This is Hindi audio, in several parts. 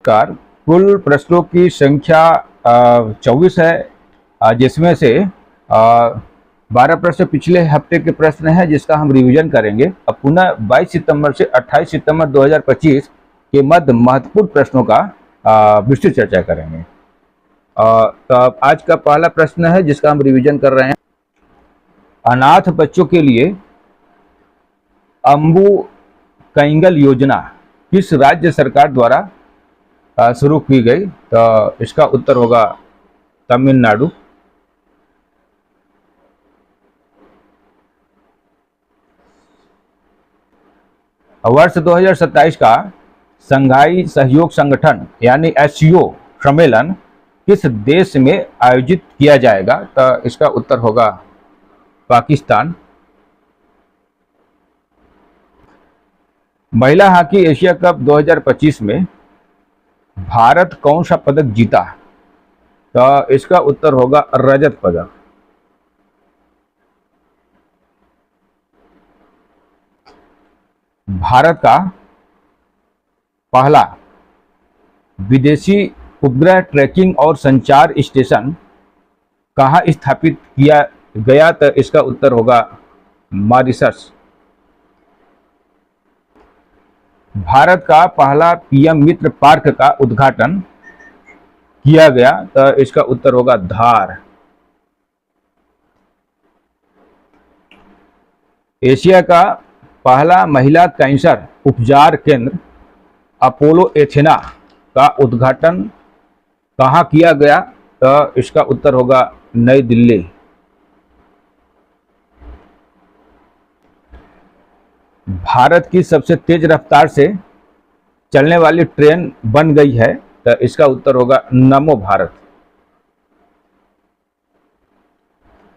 नमस्कार। कुल प्रश्नों की संख्या 24 है, जिसमें से 12 प्रश्न पिछले हफ्ते के प्रश्न हैं जिसका हम रिवीजन करेंगे। अब पुनः 22 सितंबर से 28 सितंबर 2025 के मध्य महत्वपूर्ण प्रश्नों का विस्तृत चर्चा करेंगे। तो आज का पहला प्रश्न है जिसका हम रिवीजन कर रहे हैं। अनाथ बच्चों के लिए अंबु कैंगल योजना किस राज्य सरकार द्वारा शुरू की गई? तो इसका उत्तर होगा तमिलनाडु। वर्ष 2027 का शंघाई सहयोग संगठन यानी एससीओ सम्मेलन किस देश में आयोजित किया जाएगा? तो इसका उत्तर होगा पाकिस्तान। महिला हॉकी एशिया कप 2025 में भारत कौन सा पदक जीता? तो इसका उत्तर होगा रजत पदक। भारत का पहला विदेशी उपग्रह ट्रैकिंग और संचार स्टेशन कहाँ स्थापित किया गया? तो इसका उत्तर होगा मॉरिशस। भारत का पहला पीएम मित्र पार्क का उद्घाटन किया गया? तो इसका उत्तर होगा धार। एशिया का पहला महिला कैंसर उपचार केंद्र अपोलो एथेना का उद्घाटन कहाँ किया गया? तो इसका उत्तर होगा नई दिल्ली। भारत की सबसे तेज रफ्तार से चलने वाली ट्रेन बन गई है? तो इसका उत्तर होगा नमो भारत।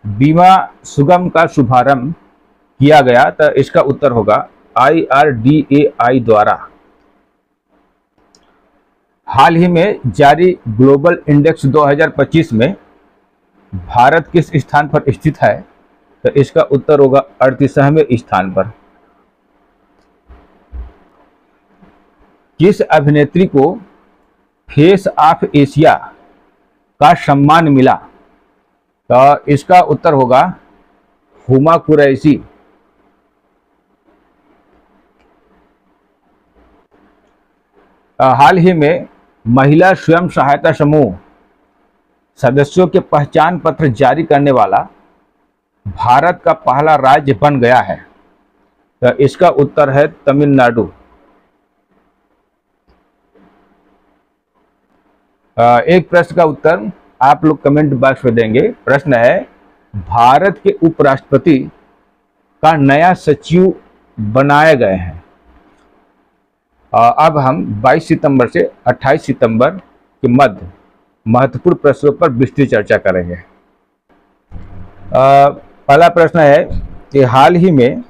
बीमा सुगम का शुभारंभ किया गया? तो इसका उत्तर होगा IRDAI द्वारा। हाल ही में जारी ग्लोबल इंडेक्स 2025 में भारत किस स्थान पर स्थित है? तो इसका उत्तर होगा 38वें स्थान पर। किस अभिनेत्री को फेस ऑफ एशिया का सम्मान मिला? तो इसका उत्तर होगा हुमा कुरैशी। हाल ही में महिला स्वयं सहायता समूह सदस्यों के पहचान पत्र जारी करने वाला भारत का पहला राज्य बन गया है? तो इसका उत्तर है तमिलनाडु। एक प्रश्न का उत्तर आप लोग कमेंट बॉक्स में देंगे। प्रश्न है, भारत के उपराष्ट्रपति का नया सचिव बनाए गए हैं। अब हम 22 सितंबर से 28 सितंबर के मध्य महत्वपूर्ण प्रश्नों पर विस्तृत चर्चा करेंगे। पहला प्रश्न है कि हाल ही में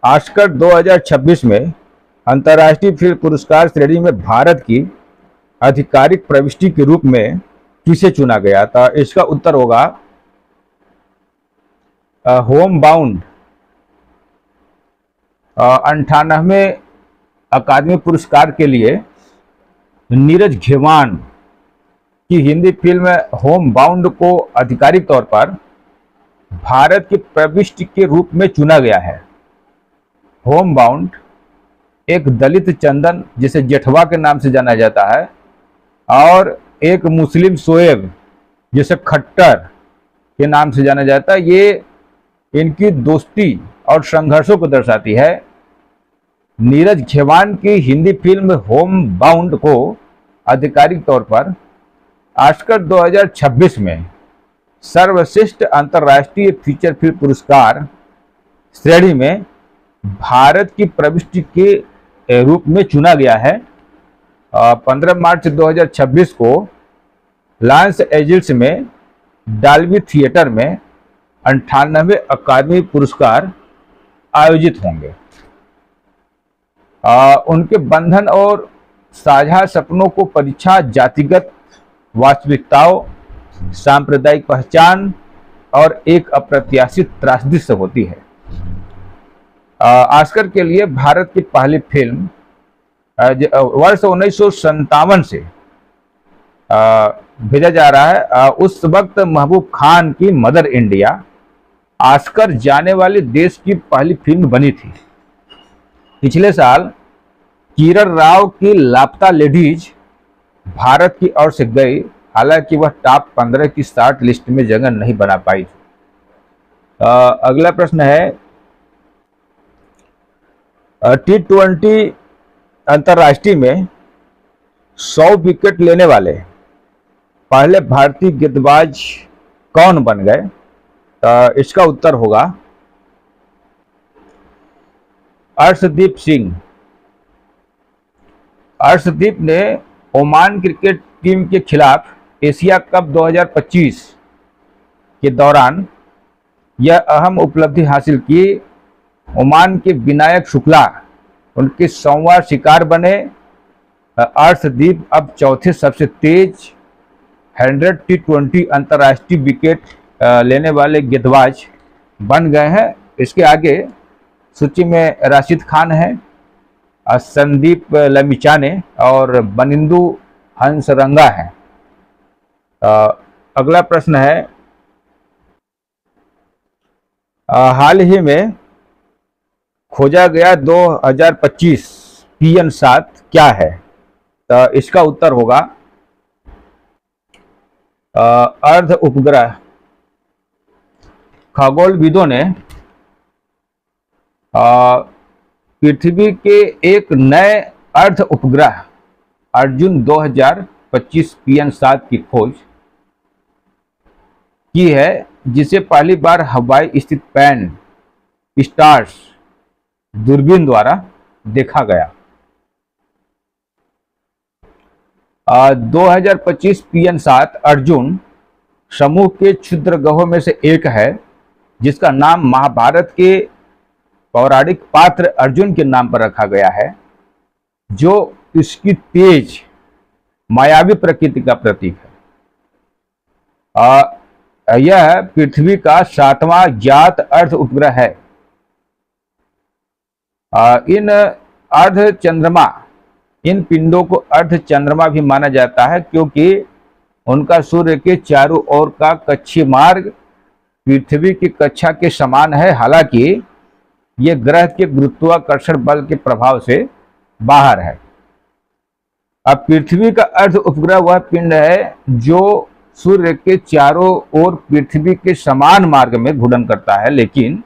ऑस्कर 2026 में अंतर्राष्ट्रीय फिल्म पुरस्कार श्रेणी में भारत की आधिकारिक प्रविष्टि के रूप में किसे चुना गया? था इसका उत्तर होगा होम बाउंड। 98वें अकादमी पुरस्कार के लिए नीरज घेवान की हिंदी फिल्म होम बाउंड को आधिकारिक तौर पर भारत की प्रविष्टि के रूप में चुना गया है। होम बाउंड एक दलित चंदन जिसे जेठवा के नाम से जाना जाता है और एक मुस्लिम शोएब जिसे खट्टर के नाम से जाना जाता है, ये इनकी दोस्ती और संघर्षों को दर्शाती है। नीरज घेवान की हिंदी फिल्म होम बाउंड को आधिकारिक तौर पर ऑस्कर 2026 में सर्वश्रेष्ठ अंतर्राष्ट्रीय फीचर फिल्म पुरस्कार श्रेणी में भारत की प्रविष्टि के रूप में चुना गया है। 15 मार्च 2026 को लॉस एंजिल्स में डॉल्बी थिएटर में 98वें अकादमी पुरस्कार आयोजित होंगे। उनके बंधन और साझा सपनों को परीक्षा जातिगत वास्तविकताओं, सांप्रदायिक पहचान और एक अप्रत्याशित त्रासदी से होती है। ऑस्कर के लिए भारत की पहली फिल्म वर्ष 1957 से भेजा जा रहा है। उस वक्त महबूब खान की मदर इंडिया ऑस्कर जाने वाली देश की पहली फिल्म बनी थी। पिछले साल किरण राव की लापता लेडीज भारत की ओर से गई, हालांकि वह टॉप 15 की स्टार्ट लिस्ट में जगह नहीं बना पाई थी। अगला प्रश्न है, T20 अंतर्राष्ट्रीय में 100 विकेट लेने वाले पहले भारतीय गेंदबाज कौन बन गए? इसका उत्तर होगा अर्शदीप सिंह। अर्शदीप ने ओमान क्रिकेट टीम के खिलाफ एशिया कप 2025 के दौरान यह अहम उपलब्धि हासिल की। ओमान के विनायक शुक्ला उनके 100वां शिकार बने। अर्शदीप अब चौथे सबसे तेज 100 T20 अंतर्राष्ट्रीय विकेट लेने वाले गेंदबाज बन गए हैं। इसके आगे सूची में राशिद खान है, संदीप लमिचाने और बनिंदु हंसरंगा है। अगला प्रश्न है, हाल ही में खोजा गया 2025 PN7 क्या है? तो इसका उत्तर होगा अर्ध उपग्रह। खगोलविदों ने पृथ्वी के एक नए अर्ध उपग्रह अर्जुन 2025 PN7 की खोज की है, जिसे पहली बार हवाई स्थित पैन स्टार्स दूरबीन द्वारा देखा गया। 2025 PN7 अर्जुन समूह के क्षुद्र ग्रहों में से एक है, जिसका नाम महाभारत के पौराणिक पात्र अर्जुन के नाम पर रखा गया है, जो इसकी तेज मायावी प्रकृति का प्रतीक है। यह पृथ्वी का 7वां ज्ञात अर्ध उपग्रह है। इन पिंडों को अर्ध चंद्रमा भी माना जाता है, क्योंकि उनका सूर्य के चारों ओर का कक्षीय मार्ग पृथ्वी की कक्षा के समान है। हालांकि ये ग्रह के गुरुत्वाकर्षण बल के प्रभाव से बाहर है। अब पृथ्वी का अर्ध उपग्रह वह पिंड है जो सूर्य के चारों ओर पृथ्वी के समान मार्ग में घूर्णन करता है, लेकिन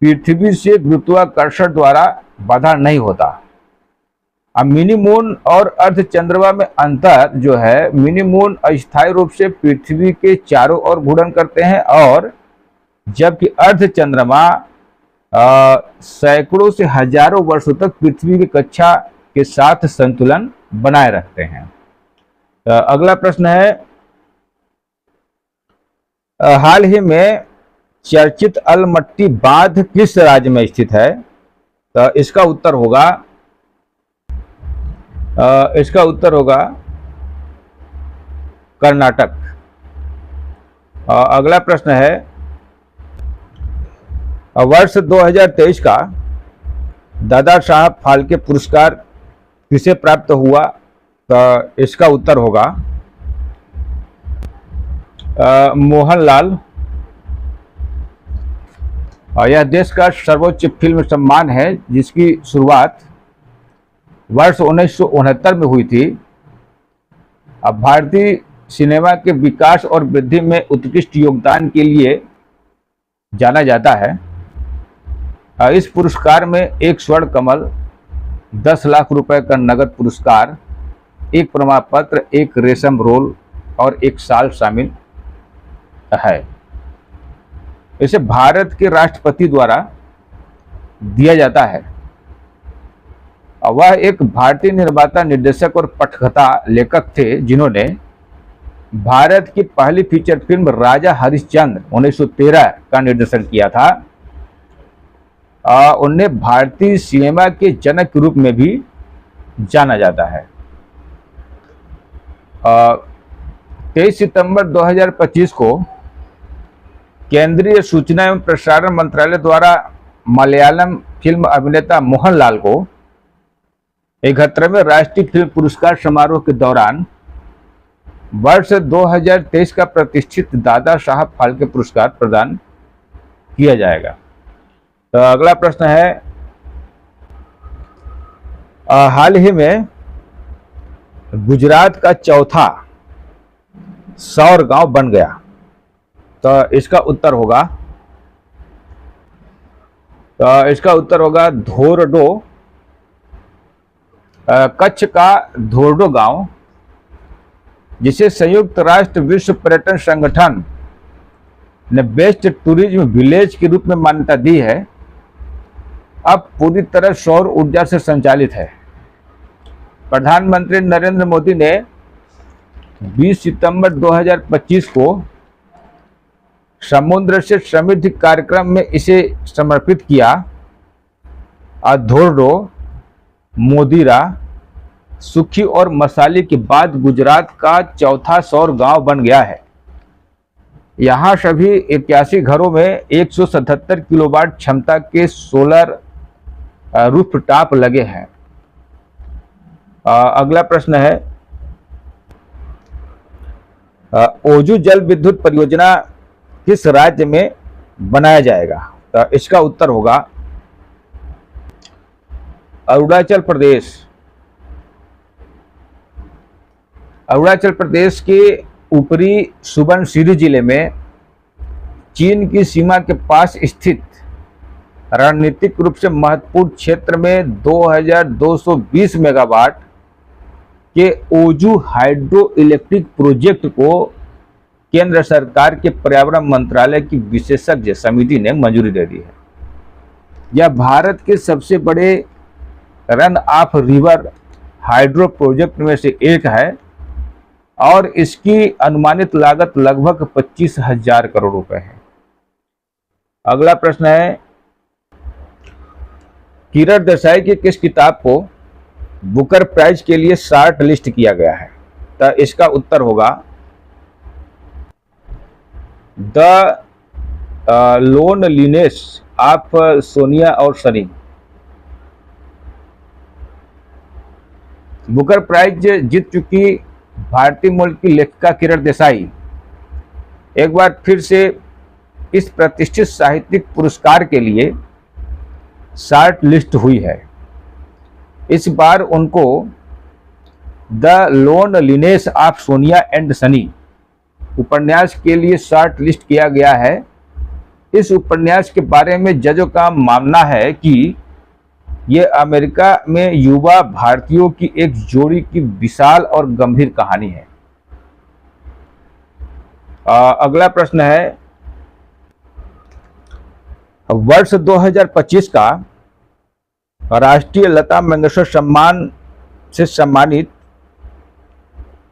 पृथ्वी से गुरुत्वाकर्षण द्वारा बाधा नहीं होता। अब मिनी मून और अर्ध चंद्रमा में अंतर जो है, मिनी मून अस्थायी रूप से पृथ्वी के चारों ओर घूर्णन करते हैं, और जबकि अर्ध चंद्रमा सैकड़ों से हजारों वर्षों तक पृथ्वी की कक्षा के साथ संतुलन बनाए रखते हैं। अगला प्रश्न है, हाल ही में चर्चित अलमट्टी बांध किस राज्य में स्थित है? तो इसका उत्तर होगा कर्नाटक। अगला प्रश्न है, वर्ष 2023 का दादा साहब फाल्के पुरस्कार किसे प्राप्त हुआ? तो इसका उत्तर होगा मोहनलाल। यह देश का सर्वोच्च फिल्म सम्मान है, जिसकी शुरुआत वर्ष 1969 में हुई थी। अब भारतीय सिनेमा के विकास और वृद्धि में उत्कृष्ट योगदान के लिए जाना जाता है। इस पुरस्कार में एक स्वर्ण कमल, 10 लाख रुपए का नगद पुरस्कार, एक प्रमाण पत्र, एक रेशम रोल और एक साल शामिल है। इसे भारत के राष्ट्रपति द्वारा दिया जाता है। वह एक भारतीय निर्माता, निर्देशक और पटकथा लेखक थे, जिन्होंने भारत की पहली फीचर फिल्म राजा हरिश्चंद्र 1913 का निर्देशन किया था। उन्हें भारतीय सिनेमा के जनक के रूप में भी जाना जाता है। 23 सितंबर 2025 को केंद्रीय सूचना एवं प्रसारण मंत्रालय द्वारा मलयालम फिल्म अभिनेता मोहनलाल को 71वें राष्ट्रीय फिल्म पुरस्कार समारोह के दौरान वर्ष 2023 का प्रतिष्ठित दादा साहब फाल्के पुरस्कार प्रदान किया जाएगा। तो अगला प्रश्न है, हाल ही में गुजरात का चौथा सौर गांव बन गया, तो इसका उत्तर होगा धोरडो। कच्छ का धोरडो गांव, जिसे संयुक्त राष्ट्र विश्व पर्यटन संगठन ने बेस्ट टूरिज्म विलेज के रूप में मान्यता दी है, अब पूरी तरह सौर ऊर्जा से संचालित है। प्रधानमंत्री नरेंद्र मोदी ने 20 सितंबर 2025 को समुद्र से समृद्धि कार्यक्रम में इसे समर्पित किया और धोरडो, मोदिरा, सुखी और मसाली के बाद गुजरात का चौथा सौर गांव बन गया है। यहाँ सभी 81 घरों में 177 किलोवाट क्षमता के सोलर रूफटॉप लगे हैं। अगला प्रश्न है, ओजू जल विद्युत परियोजना किस राज्य में बनाया जाएगा? तो इसका उत्तर होगा अरुणाचल प्रदेश। अरुणाचल प्रदेश के ऊपरी सुबनसिरी जिले में चीन की सीमा के पास स्थित रणनीतिक रूप से महत्वपूर्ण क्षेत्र में 2220 मेगावाट के ओजू हाइड्रो इलेक्ट्रिक प्रोजेक्ट को केंद्र सरकार के पर्यावरण मंत्रालय की विशेषज्ञ समिति ने मंजूरी दे दी है। यह भारत के सबसे बड़े run of river hydro project में से एक है और इसकी अनुमानित लागत लगभग 25,000 करोड़ रुपए है। अगला प्रश्न है, किरण देसाई की किस किताब को बुकर प्राइज के लिए शॉर्ट लिस्ट किया गया है? तो इसका उत्तर होगा द लोनलीनेस ऑफ सोनिया और सनी। बुकर प्राइज जीत चुकी भारतीय मूल की लेखिका किरण देसाई एक बार फिर से इस प्रतिष्ठित साहित्यिक पुरस्कार के लिए शॉर्ट लिस्ट हुई है। इस बार उनको the loneliness of Sonia and Sunny उपन्यास के लिए शॉर्ट लिस्ट किया गया है। इस उपन्यास के बारे में जजों का मानना है कि ये अमेरिका में युवा भारतीयों की एक जोड़ी की विशाल और गंभीर कहानी है। अगला प्रश्न है, वर्ष 2025 का राष्ट्रीय लता मंगेशकर सम्मान से सम्मानित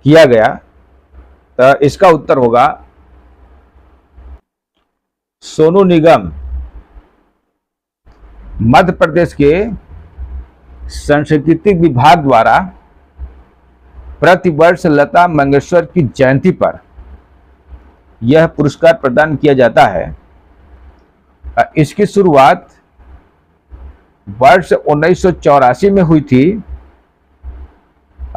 किया गया, तो इसका उत्तर होगा सोनू निगम। मध्य प्रदेश के सांस्कृतिक विभाग द्वारा प्रतिवर्ष लता मंगेशकर की जयंती पर यह पुरस्कार प्रदान किया जाता है। इसकी शुरुआत वर्ष 1984 में हुई थी।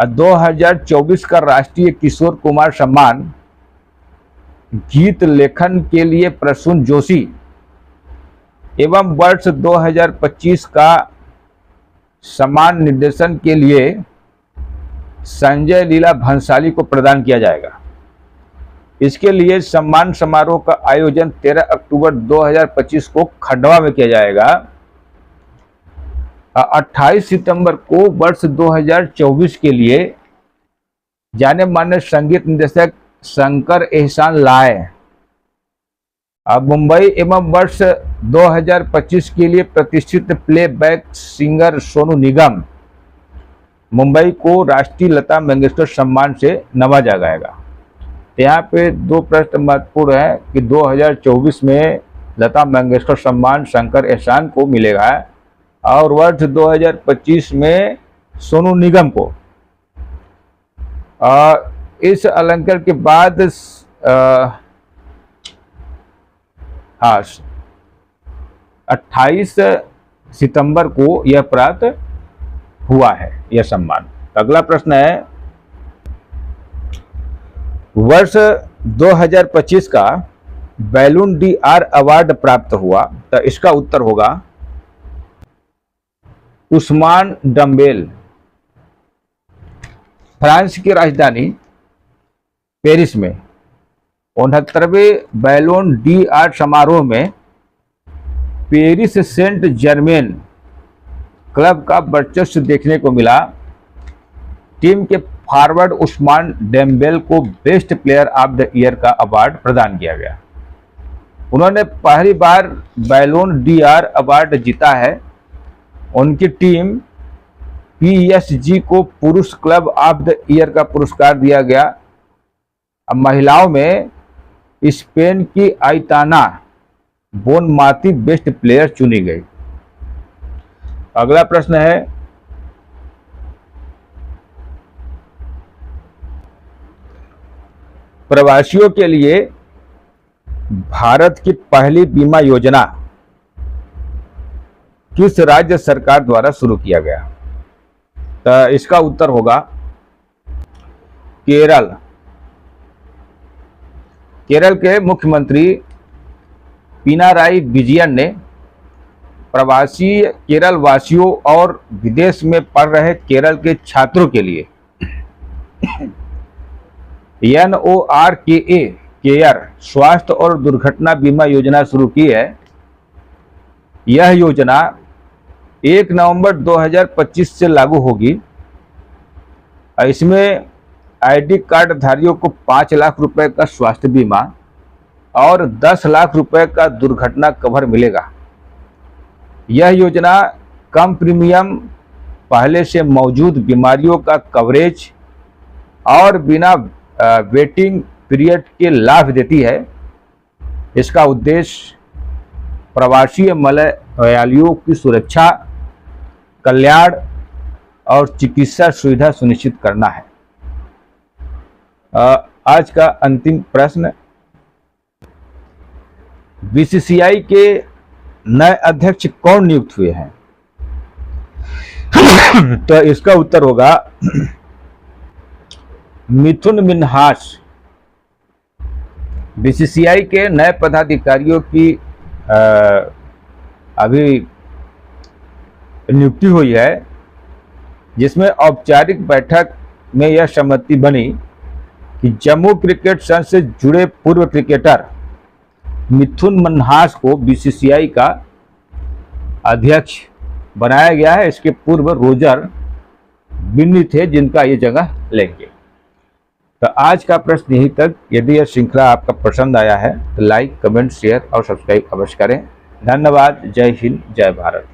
2024 का राष्ट्रीय किशोर कुमार सम्मान गीत लेखन के लिए प्रसून जोशी एवं वर्ष 2025 का सम्मान निर्देशन के लिए संजय लीला भंसाली को प्रदान किया जाएगा। इसके लिए सम्मान समारोह का आयोजन 13 अक्टूबर 2025 को खंडवा में किया जाएगा। 28 सितंबर को वर्ष 2024 के लिए जाने माने संगीत निर्देशक शंकर एहसान लाए मुंबई एवं वर्ष 2025 के लिए प्रतिष्ठित प्लेबैक सिंगर सोनू निगम मुंबई को राष्ट्रीय लता मंगेशकर सम्मान से नवाजा जाएगा। यहाँ पे दो प्रश्न महत्वपूर्ण है कि 2024 में लता मंगेशकर सम्मान शंकर एहसान को मिलेगा और वर्ष 2025 में सोनू निगम को। इस अलंकार के बाद 28 सितंबर को यह प्राप्त हुआ है यह सम्मान। अगला प्रश्न है, वर्ष 2025 का बैलून डी आर अवार्ड प्राप्त हुआ, तो इसका उत्तर होगा उस्मान डम्बेल। फ्रांस की राजधानी पेरिस में 69वें बैलोन डी आर समारोह में पेरिस सेंट जर्मेन क्लब का वर्चस्व देखने को मिला। टीम के फॉरवर्ड उस्मान डेम्बेल को best player of the year का अवार्ड प्रदान किया गया। उन्होंने पहली बार बैलोन डी आर अवार्ड जीता है। उनकी टीम पीएसजी को पुरुष क्लब ऑफ द ईयर का पुरस्कार दिया गया। अब महिलाओं में स्पेन की आइताना बोनमाती बेस्ट प्लेयर चुनी गई। अगला प्रश्न है, प्रवासियों के लिए भारत की पहली बीमा योजना किस राज्य सरकार द्वारा शुरू किया गया? तो इसका उत्तर होगा केरल। केरल के मुख्यमंत्री पिनाराई विजयन ने प्रवासी केरल वासियों और विदेश में पढ़ रहे केरल के छात्रों के लिए NORKA केयर स्वास्थ्य और दुर्घटना बीमा योजना शुरू की है। यह योजना 1 नवंबर 2025 से लागू होगी। इसमें आईडी कार्ड धारियों को 5 लाख रुपए का स्वास्थ्य बीमा और 10 लाख रुपए का दुर्घटना कवर मिलेगा। यह योजना कम प्रीमियम, पहले से मौजूद बीमारियों का कवरेज और बिना वेटिंग पीरियड के लाभ देती है। इसका उद्देश्य प्रवासी मलयालियों की सुरक्षा, कल्याण और चिकित्सा सुविधा सुनिश्चित करना है। आज का अंतिम प्रश्न, बीसीसीआई के नए अध्यक्ष कौन नियुक्त हुए हैं? तो इसका उत्तर होगा मिथुन मिन्हास। बीसीसीआई के नए पदाधिकारियों की अभी नियुक्ति हुई है, जिसमें औपचारिक बैठक में यह सहमति बनी कि जम्मू क्रिकेट संघ से जुड़े पूर्व क्रिकेटर मिथुन मिन्हास को बीसीसीआई का अध्यक्ष बनाया गया है। इसके पूर्व रोजर बिन्नी थे, जिनका ये जगह लेंगे। तो आज का प्रश्न यहीं तक। यदि यह श्रृंखला आपका पसंद आया है तो लाइक, कमेंट, शेयर और सब्सक्राइब अवश्य करें। धन्यवाद। जय हिंद, जय भारत।